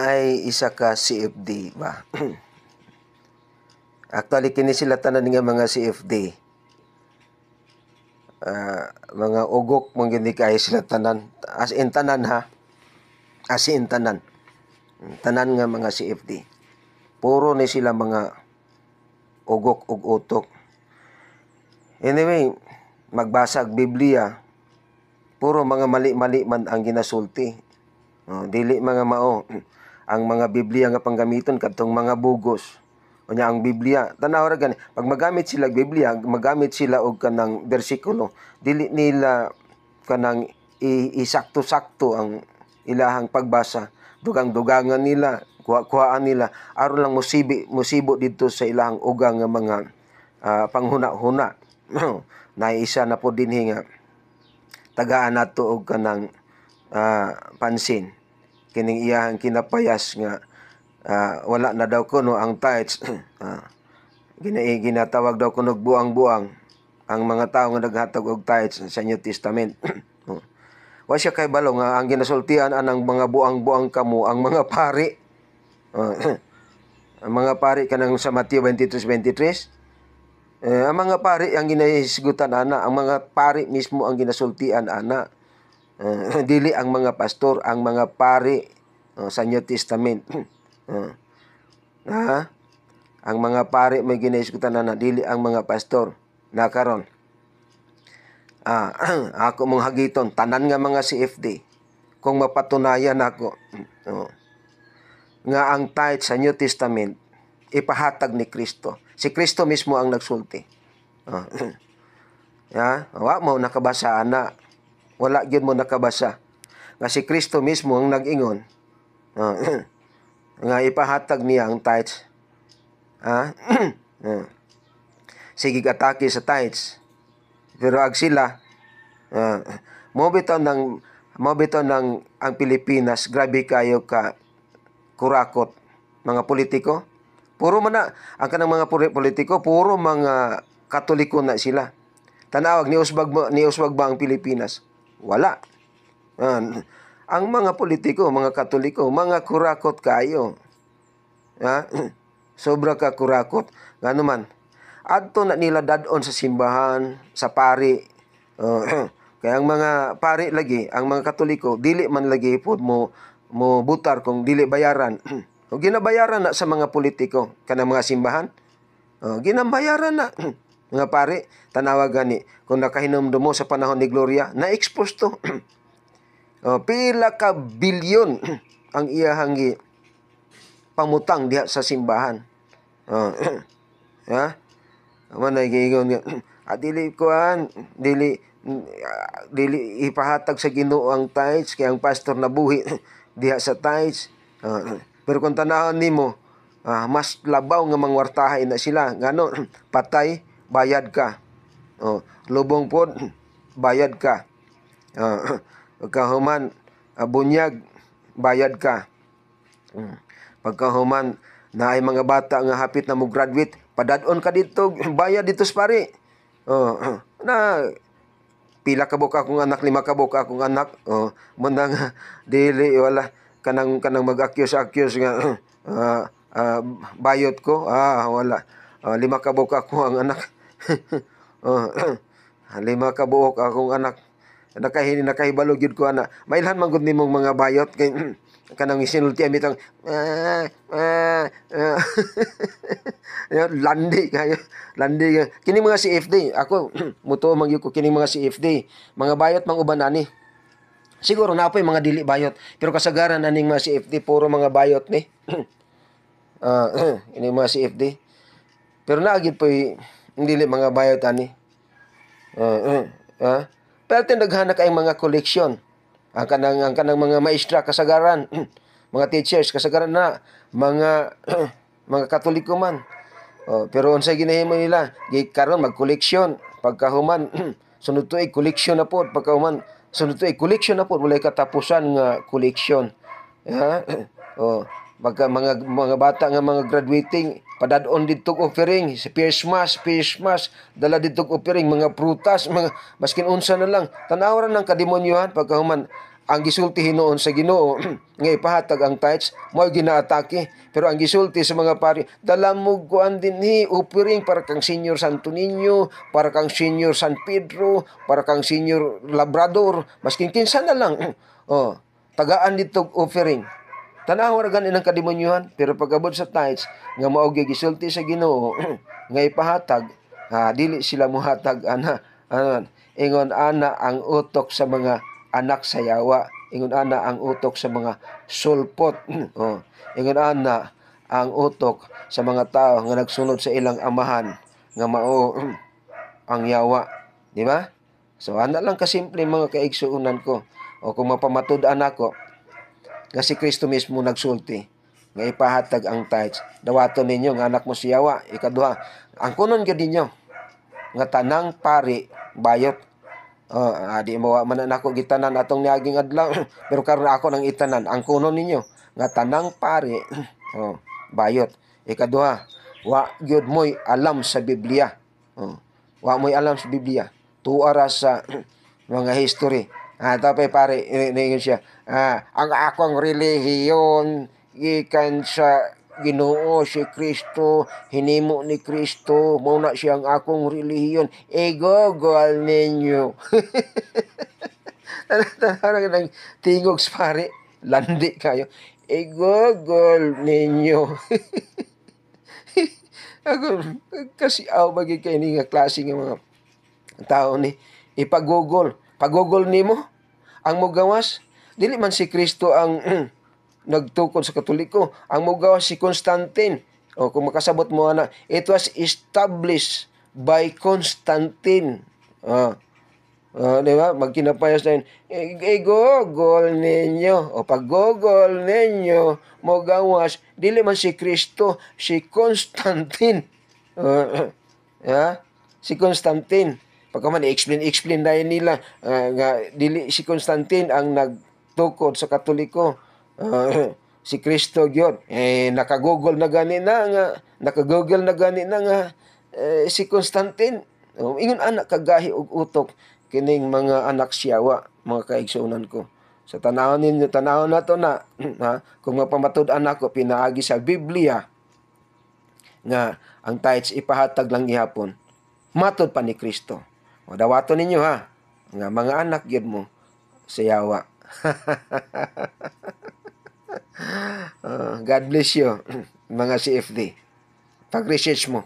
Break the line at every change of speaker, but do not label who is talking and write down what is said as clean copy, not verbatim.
ay isa ka CFD ba? Actually, kini sila tanan nga mga CFD. Mga ugok mong hindi kaya sila tanan. As in tanan ha. As in tanan. Tanan nga mga CFD. Puro ni sila mga ugok ug utok. Anyway, magbasag Biblia. Puro mga mali-mali man ang ginasulti. Dili mga mao. Ang mga Biblia nga panggamiton kadtong mga bugos. Unya ang Biblia, tanaw ra gani, pag magamit sila Biblia, magamit sila og kanang bersikulo, dili nila kanang isakto-sakto ang ilahang pagbasa, dugang-dugangan nila, kuhaan nila aron lang musibo dito sa ilahang ugang nga mga panghuna-huna. Naisa na po dinhi nga tagaan nato og kanang pansin kining iyahang kinapayas nga wala na daw kuno ang tithes. Ginatawag daw kuno buang-buang ang mga tao nga naghatag og tithes sa New Testament. Wa siya kay balo nga ang ginasultian anang mga buang-buang kamo ang mga pari. Ang mga pari kanang sa Mateo 23:23. Ang mga pari ang ginahisgutan ana, ang mga pari mismo ang ginasultian ana. Dili ang mga pastor, ang mga pari sa New Testament. Ang mga pari may ginahisgutan ana, dili ang mga pastor. Na karon ako mong hagiton tanan nga mga CFD kung mapatunayan ako nga ang tithe sa New Testament ipahatag ni Kristo. Si Kristo mismo ang nagsulti. Wa mo nakabasa ana. Wala gyud mo nakabasa. Nga si Kristo mismo ang nag-ingon nga ipahatag niya ang tithes. Sige atake sa tithes. Pero ag sila mo bitaw ng ang Pilipinas grabe kayo ka kurakot mga politiko. Puro man na ang kanang mga politiko puro mga Katoliko na sila. Tanawag ni Uswag ba ang Pilipinas? Wala. Ang mga politiko, mga Katoliko, mga kurakot kayo. Sobra ka kurakot. Ngano man, adto na nila dadon sa simbahan, sa pari. Kaya ang mga pari lagi, ang mga Katoliko, dili man lagi po mo butar kung dili bayaran. O ginabayaran na sa mga politiko, kanang mga simbahan. Ginabayaran na. Mga pari, tanawag gani, kung nakahinumdum mo sa panahon ni Gloria, na-expose to. Pila ka bilyon ang iyahang pamutang diha sa simbahan. Manay giingon nga, dili ipahatag sa Ginoo ang tithes kay ang pastor nabuhi diha sa tithes. Pero kung tanahon nimo, mas labaw nga mangwartahay na sila. Ngano, patay, bayad ka. Lubong pod, bayad ka. Pagkahuman, bunyag, bayad ka. Pagkahuman, na ay mga bata nga hapit na mo graduate, padadon ka dito, bayad dito sa pari. Na pila ka buka akong anak, 5 ka buka akong anak. Munang dili wala kanang mag-accuse nga bayot ko. Wala. 5 ka buka ako ang anak. 5 ka buok akong anak. Nakahibalo gyud ko ana. Mailhan man gud nimong mga bayot kay kanang isinulti amitang landi kayo. Kini mga CFD, ako muto man gyud ko kini mga CFD. Mga bayot mang uban ani. Siguro napoy mga dili bayot, pero kasagaran aning mga CFD puro mga bayot ni. Ini mga CFD. Pero naagid poy dili mga bayot ani. Pero tindaghana kay mga koleksyon. Ang kanang mga maestra kasagaran, mga teachers kasagaran na mga Katoliko man. Pero unsay ginahimo nila? Karon magkoleksyon, pagkahuman sunod tuig koleksyon na pod, pagkahuman sunod tuig koleksyon na pod, walay katapusan nga koleksyon. Pagka mga bata nga mga graduating padadon didto offering sa Pierce Mass dala didto offering mga prutas, mga maskin unsa na lang. Tanaw ra ng kademonyohan pagkahuman ang gisulti hinuon sa Ginoo nga ipahatag ang tithes mao ginaatake, pero ang gisulti sa mga pari dala mo kuan dinhi offering para kang Senior Santo Niño, para kang Senior San Pedro, para kang Senior Labrador, maskin kinsa na lang. Oh, tagaan dito offering. Tanaw ra gani ng kademonyuhan, pero pag-abot sa tithes nga mao gisulti sa Ginoo nga ipahatag, dili sila mohatag ingon ana ang utok sa mga anak sa yawa, ingon ana ang utok sa mga sulpot. Oh, ingon ana ang utok sa mga tao nga nagsunod sa ilang amahan nga mao ang yawa, di ba? So ana lang kasimple mga kaigsuonan ko. O kung mapamatud-an ako nga si Kristo mismo nagsulti nga ipahatag ang tithes, dawaton ninyo nga anak mo si yawa. Ikaduha, ang kunon gyud ninyo nga tanang pari bayot. Di mo man nako gitanan atong niaging adlaw pero karon ako nang itanan ang kuno ninyo nga tanang pari bayot. Ikaduha, wa gyud moy alam sa Biblia. Wa moy alam sa Biblia. Tuara sa mga history. Tapay pare ningon siya, ang akong relihiyon gikan sa Ginoo si Kristo, hinimo ni Kristo, mao na siyang akong relihiyon. Igogol ninyo. Tanang nang tingog sa pare, landi kayo. Igogol ninyo. Ako, kasi bagay kayo ni nga klase nga mga tao ni ipagugol. Pagugol nimo ang mogawas, dili man si Kristo ang nagtukod sa Katoliko. Ang mogawas si Constantine. O kung makasabot mo na, it was established by Constantine. Di ba? Magkinapayas na yun, igogol ninyo. O paggogol ninyo, mogawas, dili man si Kristo, si Constantine. Si Constantine. Pagkaman, i-explain na nila nga dili si Constantine ang nagtukod sa Katoliko. Si Kristo gyud nakagoogle na gani na nga si Constantine. Ingon anak kagahi og utok kining mga anak siyawa, mga kaigsuonan ko. Sa tanawon ninyo, tanawon nato na kung mapamatud-an ako pinaagi sa Biblia nga ang tithes ipahatag lang gihapon matud pa ni Kristo. O dawaton ninyo nga mga anak gyud mo sa yawa. God bless you, mga CFD. Pag-research mo.